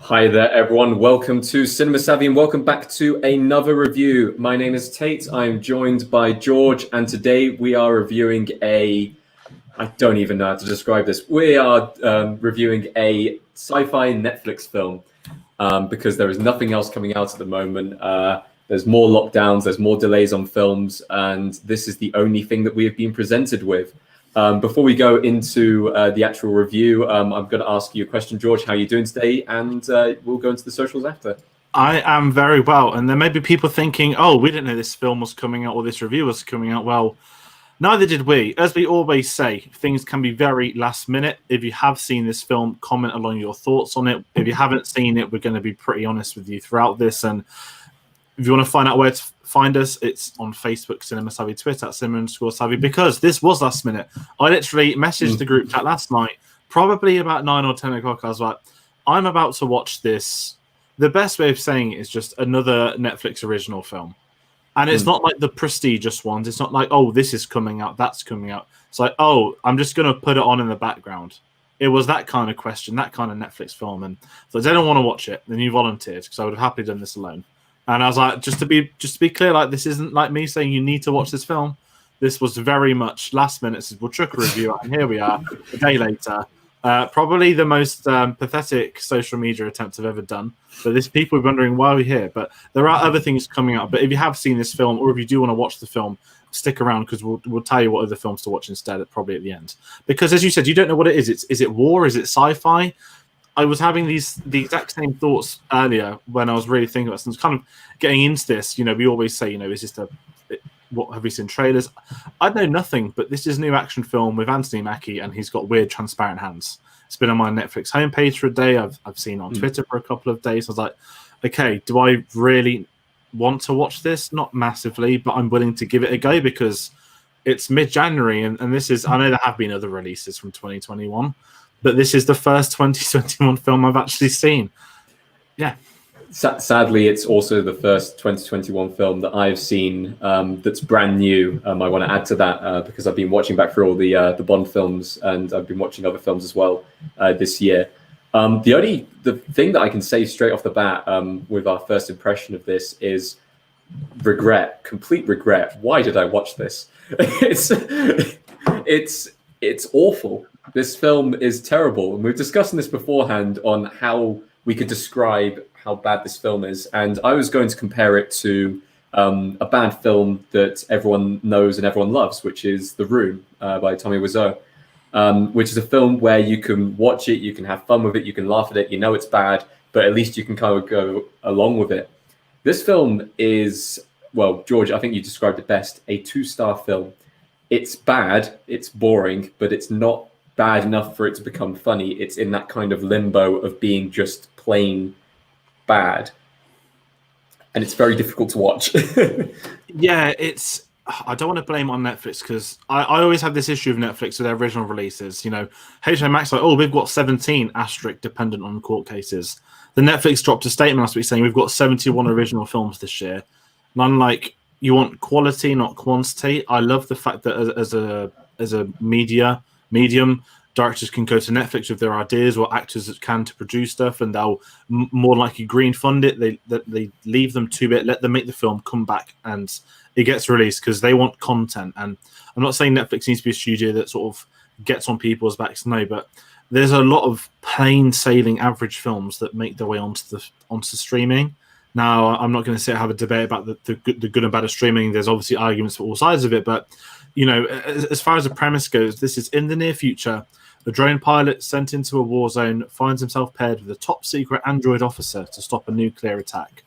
Hi there, everyone. Welcome to Cinema Savvy and welcome back to another review. My name is Tate. I'm joined by George, and today we are reviewing I don't even know how to describe this. We are reviewing a sci-fi Netflix film because there is nothing else coming out at the moment. There's more lockdowns, there's more delays on films, and this is the only thing that we have been presented with. Before we go into the actual review, I'm going to ask you a question, George. How are you doing today? And we'll go into the socials after. I am very well. And there may be people thinking, oh, we didn't know this film was coming out or this review was coming out. Well, neither did we. As we always say, things can be very last minute. If you have seen this film, comment along your thoughts on it. If you haven't seen it, we're going to be pretty honest with you throughout this. And if you want to find out where to find us, it's on Facebook, Cinema Savvy, Twitter, @Cinema_Savvy, because this was last minute. I literally messaged the group chat last night, probably about 9 or 10 o'clock. I was like, I'm about to watch this. The best way of saying it is just another Netflix original film. And it's not like the prestigious ones. It's not like, oh, this is coming out, that's coming out. It's like, oh, I'm just going to put it on in the background. It was that kind of question, that kind of Netflix film. And so if I don't want to watch it, then you volunteered, because I would have happily done this alone. And I was like, just to be clear, like, this isn't like me saying you need to watch this film. This was very much last minute. Says, we'll chuck a review out, and here we are, a day later. Probably the most pathetic social media attempt I've ever done. But there's people wondering why we're here. But there are other things coming up. But if you have seen this film, or if you do want to watch the film, stick around, because we'll tell you what other films to watch instead, probably at the end. Because as you said, you don't know what it is. Is it war? Is it sci-fi? I was having the exact same thoughts earlier when I was really thinking about this. Kind of getting into this, we always say, is this what have we seen trailers? I know nothing, but this is a new action film with Anthony Mackie, and he's got weird transparent hands. It's been on my Netflix homepage for a day. I've seen it on Twitter for a couple of days. I was like, okay, do I really want to watch this? Not massively, but I'm willing to give it a go because it's mid-January, and this is, I know there have been other releases from 2021, but this is the first 2021 film I've actually seen. Yeah. Sadly, it's also the first 2021 film that I've seen that's brand new. I want to add to that because I've been watching back through all the Bond films, and I've been watching other films as well this year. The thing that I can say straight off the bat with our first impression of this is regret, complete regret. Why did I watch this? It's awful. This film is terrible, and we've discussed this beforehand on how we could describe how bad this film is. And I was going to compare it to a bad film that everyone knows and everyone loves, which is The Room by Tommy Wiseau, which is a film where you can watch it, you can have fun with it, you can laugh at it, it's bad, but at least you can kind of go along with it. This film is, well, George, I think you described it best, a 2-star film. It's bad, it's boring, but it's not bad enough for it to become funny. It's in that kind of limbo of being just plain bad, and it's very difficult to watch. Yeah, I don't want to blame it on Netflix, because I always have this issue of Netflix with their original releases. HBO Max, like, oh, we've got 17 asterisk dependent on court cases. The Netflix dropped a statement last week saying we've got 71 original films this year. And I'm like, you want quality, not quantity. I love the fact that as a medium, directors can go to Netflix with their ideas, or actors that can to produce stuff, and they'll more likely green fund it. They leave them to it, let them make the film, come back, and it gets released because they want content. And I'm not saying Netflix needs to be a studio that sort of gets on people's backs, no, but there's a lot of plain sailing average films that make their way onto streaming. Now, I'm not going to sit and have a debate about the good and bad of streaming. There's obviously arguments for all sides of it, but as far as the premise goes, this is in the near future. A drone pilot sent into a war zone finds himself paired with a top-secret android officer to stop a nuclear attack.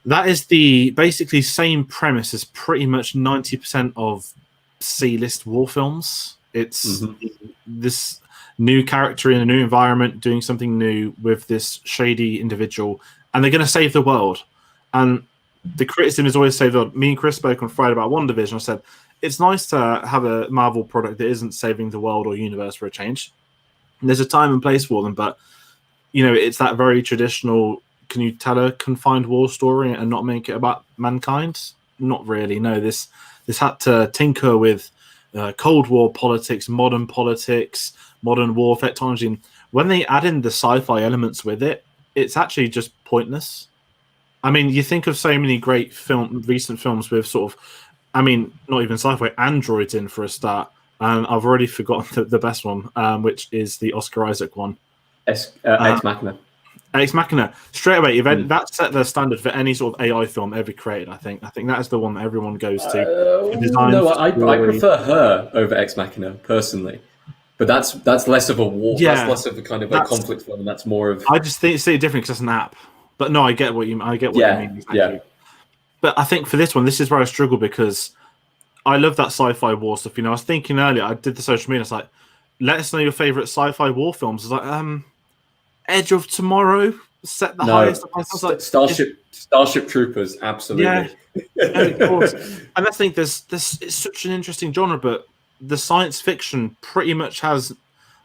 That is the basically same premise as pretty much 90% of C-list war films. It's this new character in a new environment doing something new with this shady individual, and they're going to save the world. And the criticism is always save the world. Me and Chris spoke on Friday about WandaVision. I said, it's nice to have a Marvel product that isn't saving the world or universe for a change. And there's a time and place for them, but it's that very traditional, can you tell a confined war story and not make it about mankind? Not really. No, this had to tinker with Cold War politics, modern warfare technology. And when they add in the sci-fi elements with it, it's actually just pointless. I mean, you think of so many great recent films with sort of, I mean, not even sci-fi, androids in for a start, and I've already forgotten the best one, which is the Oscar Isaac one. Ex Machina. Ex Machina. Straight away, that set the standard for any sort of AI film ever created. I think that is the one that everyone goes to. No, I prefer her over Ex Machina personally, but that's less of a war. Yeah, that's less of a kind of a conflict film. That's more of. I just see it different because it's an app. But no, I get what you mean. You mean. Exactly. Yeah. But I think for this one, this is where I struggle because I love that sci-fi war stuff. You know, I was thinking earlier, I did the social media. It's like, let us know your favorite sci-fi war films. It's like, Edge of Tomorrow set the highest. I was like, Starship Troopers, absolutely. Yeah, of course. And I think it's such an interesting genre, but the science fiction pretty much has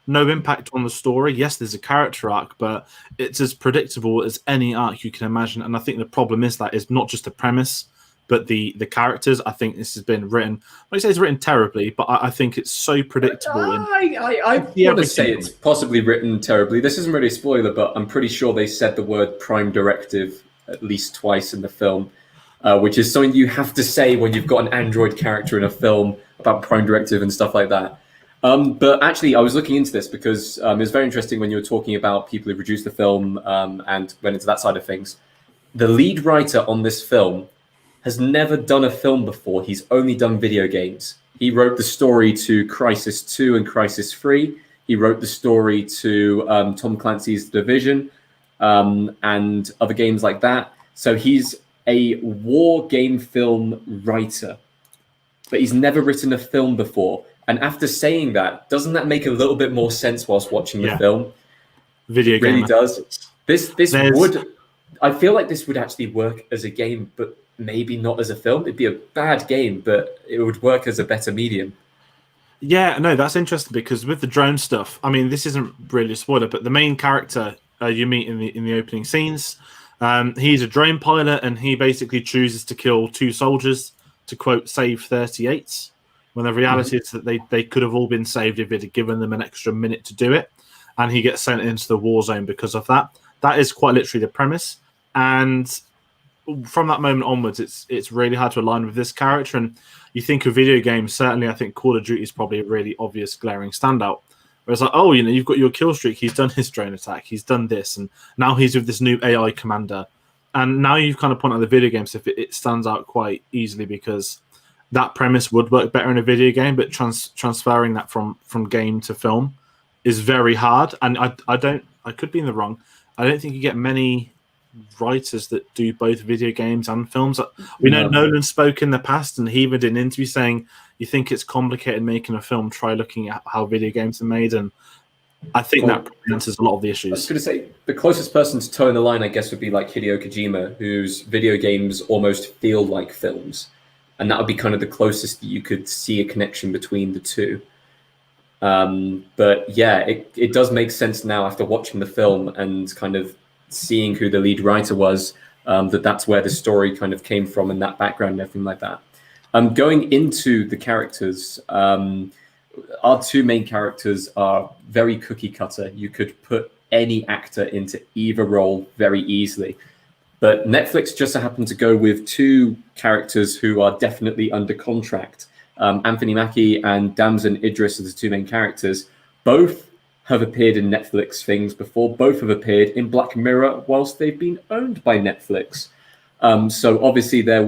no impact on the story. Yes, there's a character arc, but it's as predictable as any arc you can imagine. And I think the problem is that it's not just the premise, but the characters. I think this has been written. I say it's written terribly, but I think it's so predictable. I want to say it's possibly written terribly. This isn't really a spoiler, but I'm pretty sure they said the word Prime Directive at least twice in the film, which is something you have to say when you've got an android character in a film about Prime Directive and stuff like that. But actually, I was looking into this because it was very interesting when you were talking about people who produced the film and went into that side of things. The lead writer on this film has never done a film before. He's only done video games. He wrote the story to Crysis 2 and Crysis 3. He wrote the story to Tom Clancy's The Division and other games like that. So he's a war game film writer, but he's never written a film before. And after saying that, doesn't that make a little bit more sense whilst watching the film? Video game really does. This would, I feel like this would actually work as a game, but maybe not as a film. It'd be a bad game, but it would work as a better medium. Yeah, no, that's interesting because with the drone stuff, I mean, this isn't really a spoiler, but the main character you meet in the opening scenes, he's a drone pilot, and he basically chooses to kill 2 soldiers to quote save 38. When the reality is that they could have all been saved if it had given them an extra minute to do it. And he gets sent into the war zone because of that. That is quite literally the premise. And from that moment onwards, it's really hard to align with this character. And you think of video games, certainly I think Call of Duty is probably a really obvious glaring standout. Where it's like, oh, you know, you've got your kill streak, he's done his drone attack, he's done this, and now he's with this new AI commander. And now you've kind of pointed out the video games, if it stands out quite easily because that premise would work better in a video game, but transferring that from game to film is very hard. And I could be in the wrong. I don't think you get many writers that do both video games and films. We know Nolan spoke in the past, and he even did an interview saying, you think it's complicated making a film, try looking at how video games are made. And I think that answers a lot of the issues. I was going to say, the closest person to toe in the line, I guess, would be like Hideo Kojima, whose video games almost feel like films. And that would be kind of the closest that you could see a connection between the two. But yeah, it does make sense now after watching the film and kind of seeing who the lead writer was, that's where the story kind of came from and that background and everything like that. Going into the characters, our 2 main characters are very cookie cutter. You could put any actor into either role very easily. But Netflix just so happened to go with 2 characters who are definitely under contract. Anthony Mackie and Damson Idris are the 2 main characters. Both have appeared in Netflix things before. Both have appeared in Black Mirror whilst they've been owned by Netflix. So obviously there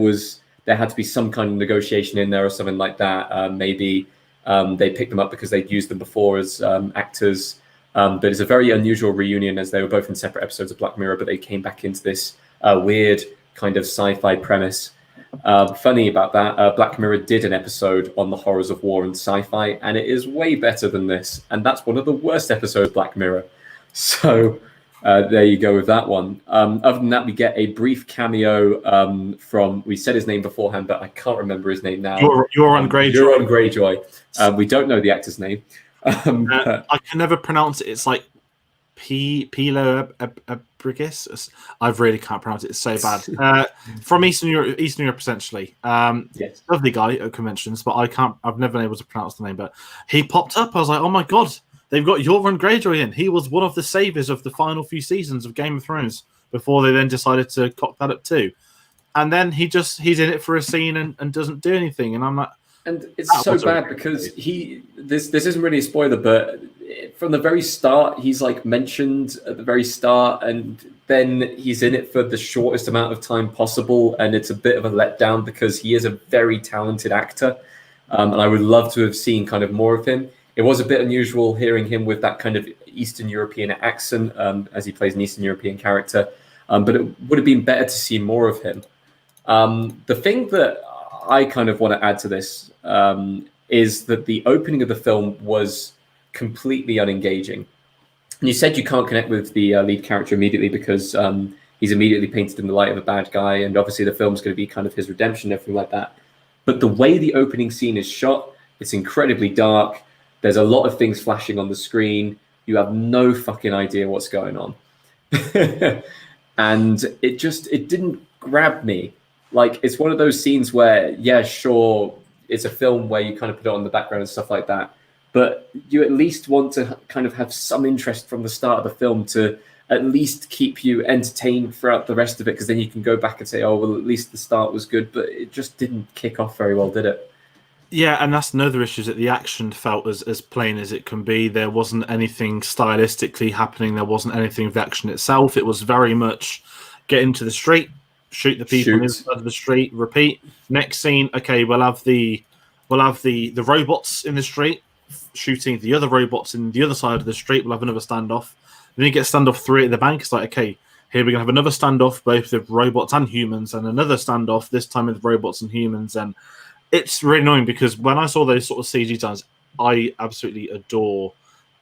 had to be some kind of negotiation in there or something like that. Maybe they picked them up because they'd used them before as actors. But it's a very unusual reunion as they were both in separate episodes of Black Mirror, but they came back into this weird kind of sci-fi premise. Funny about that, Black Mirror did an episode on the horrors of war and sci-fi, and it is way better than this. And that's one of the worst episodes of Black Mirror. So there you go with that one. Other than that, we get a brief cameo from, we said his name beforehand, but I can't remember his name now. Euron Greyjoy. Euron Greyjoy. We don't know the actor's name. I can never pronounce it. It's like Pilo Abrigis. I really can't pronounce it. It's so bad. From Eastern Europe essentially. Yes. Lovely guy at conventions, but I've never been able to pronounce the name. But he popped up. I was like, oh my god, They've got Euron Greyjoy in. He was one of the saviors of the final few seasons of Game of Thrones before they then decided to cock that up too. And then he's in it for a scene and doesn't do anything. And I'm like, and it's so bad because this isn't really a spoiler, but from the very start, he's like mentioned at the very start, and then he's in it for the shortest amount of time possible, and it's a bit of a letdown because he is a very talented actor, and I would love to have seen kind of more of him. It was a bit unusual hearing him with that kind of Eastern European accent, as he plays an Eastern European character, but it would have been better to see more of him. The thing that I kind of want to add to this is that the opening of the film was completely unengaging. And you said you can't connect with the lead character immediately because he's immediately painted in the light of a bad guy, and obviously the film's going to be kind of his redemption, everything like that. But the way the opening scene is shot, it's incredibly dark. There's a lot of things flashing on the screen. You have no fucking idea what's going on. And it didn't grab me. Like, it's one of those scenes where, yeah, sure, it's a film where you kind of put it on the background and stuff like that, but you at least want to kind of have some interest from the start of the film to at least keep you entertained throughout the rest of it, because then you can go back and say, oh, well, at least the start was good, but it just didn't kick off very well, did it? Yeah, and that's another issue, is that the action felt as plain as it can be. There wasn't anything stylistically happening. There wasn't anything of the action itself. It was very much get into the street, shoot the people on the other side of the street, repeat. Next scene, okay, we'll have the robots in the street shooting the other robots in the other side of the street. We'll have another standoff. Then you get standoff 3 at the bank. It's like, okay, here we're gonna have another standoff, both with robots and humans, and another standoff, this time with robots and humans. And it's really annoying because when I saw those sort of CG designs, I absolutely adore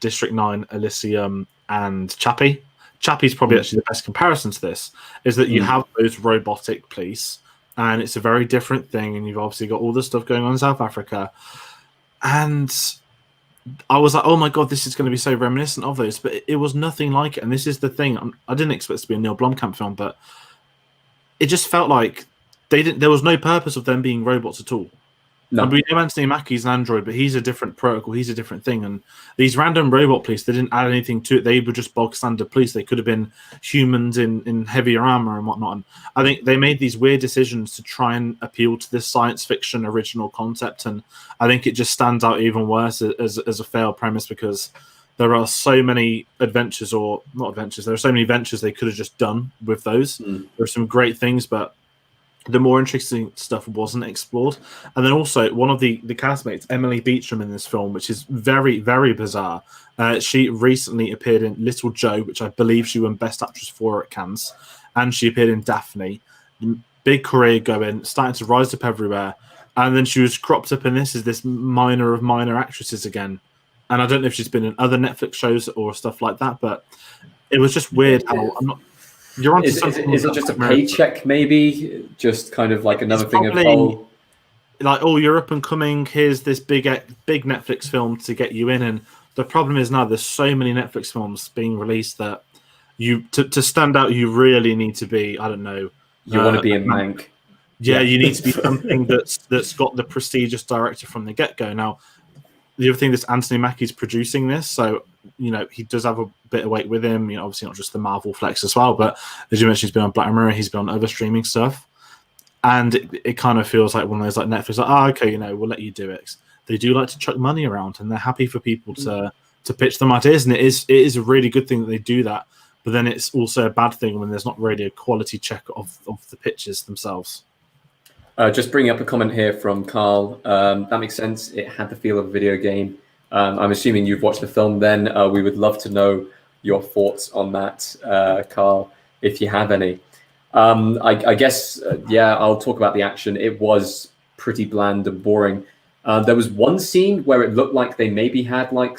District 9, Elysium, and Chappie. Chappie's probably actually the best comparison to this, is that you have those robotic police, and it's a very different thing, and you've obviously got all the stuff going on in South Africa. And I was like, oh my God, this is going to be so reminiscent of those, but it was nothing like it. And this is the thing, I didn't expect it to be a Neil Blomkamp film, but it just felt like there was no purpose of them being robots at all. No. And we know Anthony Mackie's an android, but he's a different protocol. He's a different thing. And these random robot police, they didn't add anything to it. They were just bog standard police. They could have been humans in heavier armor and whatnot. And I think they made these weird decisions to try and appeal to this science fiction original concept. And I think it just stands out even worse as a failed premise, because there are so many adventures, or not adventures, there are so many ventures they could have just done with those. There are some great things, but the more interesting stuff wasn't explored. And then also one of the castmates, Emily Beecham, in this film, which is very, very bizarre. She recently appeared in Little Joe, which I believe she won Best Actress for at Cannes, and she appeared in Daphne. Big career going, starting to rise up everywhere. And then she was cropped up in this as this minor of minor actresses again. And I don't know if she's been in other Netflix shows or stuff like that, but it was just weird how I'm not. You're onto something. Is it just a paycheck, maybe? Just kind of like another thing of like, oh, you're up and coming. Here's this big Netflix film to get you in. And the problem is now there's so many Netflix films being released that to stand out, you really need to be, I don't know. You want to be in Mank. Yeah, you need to be something that's got the prestigious director from the get-go. Now, the other thing is Anthony Mackie's producing this, so he does have a bit of weight with him. Obviously not just the Marvel flex as well, but as you mentioned, he's been on Black Mirror, he's been on other streaming stuff, and it kind of feels like one of those like Netflix, like, okay, we'll let you do it. They do like to chuck money around, and they're happy for people to pitch them ideas, and it is a really good thing that they do that. But then it's also a bad thing when there's not really a quality check of the pitches themselves. Just bringing up a comment here from Carl. That makes sense. It had the feel of a video game. I'm assuming you've watched the film then. We would love to know your thoughts on that, Carl, if you have any. I guess, I'll talk about the action. It was pretty bland and boring. There was one scene where it looked like they maybe had like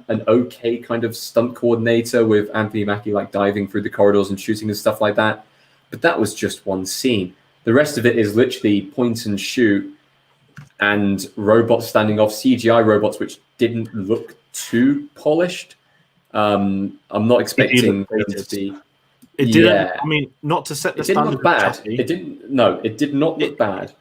an okay kind of stunt coordinator with Anthony Mackie like diving through the corridors and shooting and stuff like that. But that was just one scene. The rest of it is literally point and shoot and robots standing off, CGI robots, which didn't look too polished. I'm not expecting them to be. It didn't. I mean, not to set the standard. It didn't look bad. It did not look bad.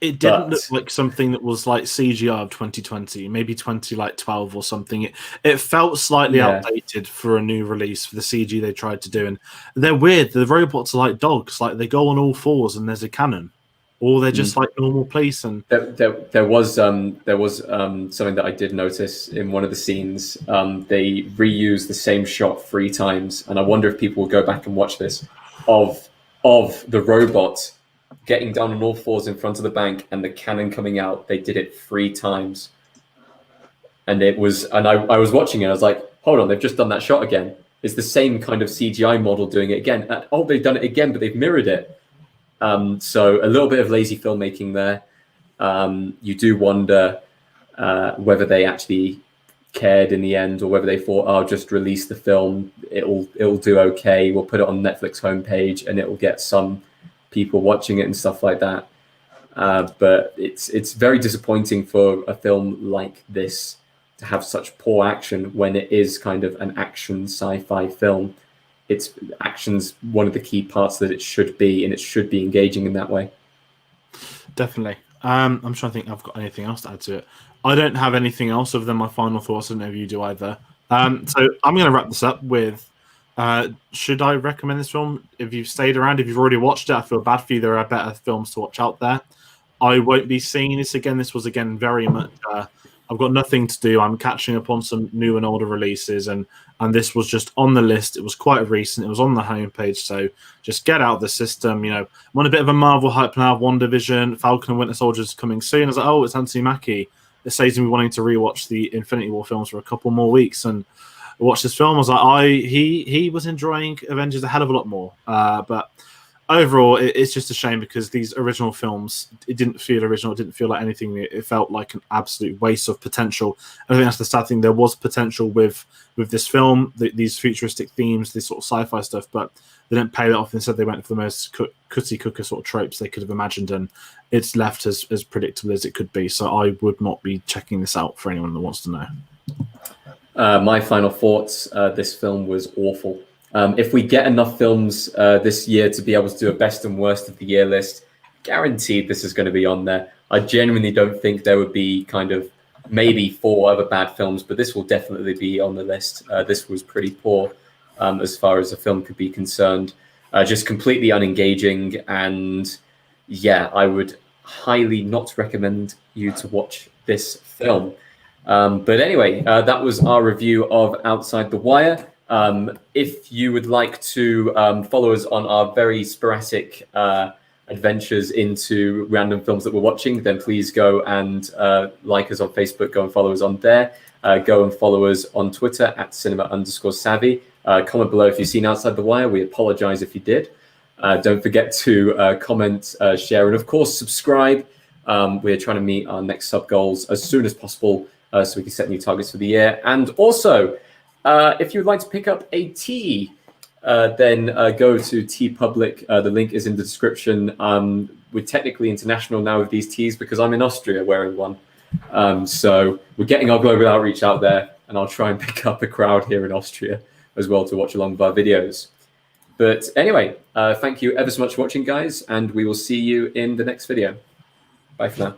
It didn't look But like something that was like CGI of 2020, maybe 2012 or something. It felt slightly yeah, outdated for a new release for the CG they tried to do. And they're weird. The robots are like dogs, like they go on all fours and there's a cannon, or they're just like normal police. And there was something that I did notice in one of the scenes. They reused the same shot 3 times, and I wonder if people will go back and watch this of the robot getting down on all fours in front of the bank and the cannon coming out. They did it 3 times, and I was watching it. I was like, hold on, they've just done that shot again. It's the same kind of CGI model doing it again. And, oh, they've done it again, but they've mirrored it. So a little bit of lazy filmmaking there. You do wonder whether they actually cared in the end, or whether they thought, "Oh, just release the film. It'll do okay. We'll put it on Netflix homepage, and it will get some people watching it and stuff like that." But it's very disappointing for a film like this to have such poor action when it is kind of an action sci-fi film. It's action's one of the key parts that it should be, and it should be engaging in that way. definitely. I'm trying to think. I've got anything else to add to it. I don't have anything else other than my final thoughts. I don't know if you do either. So I'm going to wrap this up with: should I recommend this film? If you've stayed around, if you've already watched it, I feel bad for you. There are better films to watch out there. I won't be seeing this again. This was again very much. I've got nothing to do. I'm catching up on some new and older releases, and this was just on the list. It was quite recent. It was on the homepage, so just get out of the system. You know, I'm on a bit of a Marvel hype now. WandaVision, Falcon and Winter Soldier is coming soon. I was like, oh, it's Anthony Mackie. It saves me wanting to rewatch the Infinity War films for a couple more weeks and watch this film. I was like, he was enjoying Avengers a hell of a lot more, but. Overall, it's just a shame because these original films, it didn't feel original. It didn't feel like anything. It felt like an absolute waste of potential. I think that's the sad thing. There was potential with this film, these futuristic themes, this sort of sci-fi stuff, but they didn't pay that off. Instead, they went for the most cookie cooker sort of tropes they could have imagined, and it's left as predictable as it could be. So I would not be checking this out for anyone that wants to know. My final thoughts, this film was awful. If we get enough films this year to be able to do a best and worst of the year list, guaranteed this is going to be on there. I genuinely don't think there would be kind of maybe 4 other bad films, but this will definitely be on the list. This was pretty poor as far as a film could be concerned. Just completely unengaging. And yeah, I would highly not recommend you to watch this film. But anyway, that was our review of Outside the Wire. If you would like to follow us on our very sporadic adventures into random films that we're watching, then please go and like us on Facebook, go and follow us on there. Go and follow us on Twitter at cinema_savvy. Comment below if you've seen Outside the Wire. We apologize if you did. Don't forget to comment, share, and of course, subscribe. We're trying to meet our next sub goals as soon as possible so we can set new targets for the year. And also, if you would like to pick up a tee, then go to TeePublic. The link is in the description. We're technically international now with these tees because I'm in Austria wearing one. So we're getting our global outreach out there, and I'll try and pick up a crowd here in Austria as well to watch along with our videos. But anyway, thank you ever so much for watching, guys, and we will see you in the next video. Bye for now.